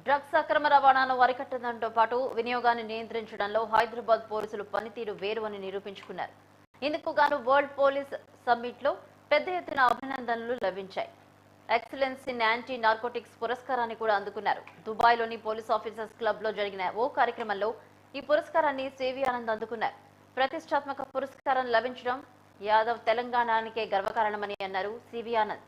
Drugs అక్రమ రవాణాను అరికట్టడంతో పాటు వినియోగాన్ని నియంత్రించడంలో హైదరాబాద్ పోలీసులు పనితీరు వేరు అని నిరూపించుకున్నారు. ఇందుకు గాను వరల్డ్ పోలీస్ సమ్మిట్ లో పెద్ద ఎత్తున అభినందనలు లభించాయి. ఎక్సలెన్స్ ఇన్ యాంటీ నార్కోటిక్స్ పురస్కారాన్ని కూడా అందుకున్నారు. దుబాయ్లోని పోలీస్ ఆఫీసర్స్ క్లబ్ లో జరిగిన ఓ కార్యక్రమంలో ఈ పురస్కారాన్ని సివి ఆనంద్ అందుకున్నారు. ప్రతిష్టాత్మక పురస్కారం లభించడం యాదవ్ తెలంగాణకే గర్వకారణమని అన్నారు సివి ఆనంద్.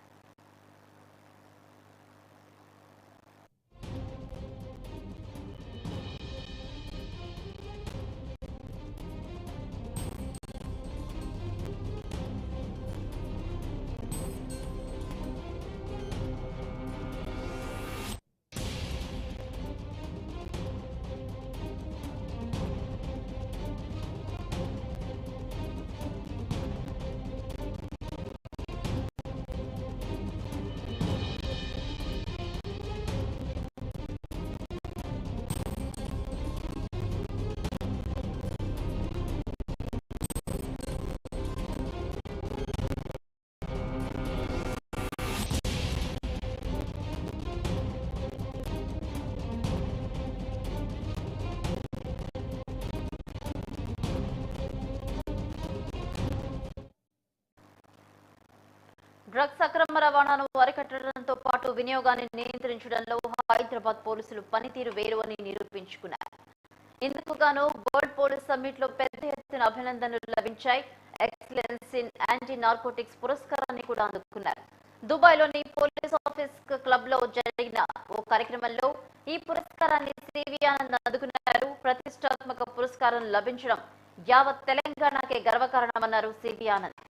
డ్రగ్స్ అక్రమ రవాణాను అరికట్టడంతో పాటు వినియోగాన్ని నియంత్రించడంలో హైదరాబాద్ పోలీసులు పనితీరు వేరు అని నిరూపించుకున్నారు. ఇందుకు గాను వరల్డ్ పోలీస్ సమ్మిట్ లో పెద్ద ఎత్తున అభినందనలు లభించాయి. ఎక్సలెన్స్ ఇన్ యాంటీ నార్కోటిక్స్ పురస్కారాన్ని కూడా అందుకున్నారు. దుబాయ్లోని పోలీస్ ఆఫీస్ క్లబ్ లో జరిగిన ఓ కార్యక్రమంలో ఈ పురస్కారాన్ని సివి ఆనంద్ అందుకున్నారు. ప్రతిష్టాత్మక పురస్కారం లభించడం యావత్ తెలంగాణకే గర్వకారణమన్నారు సివి ఆనంద్.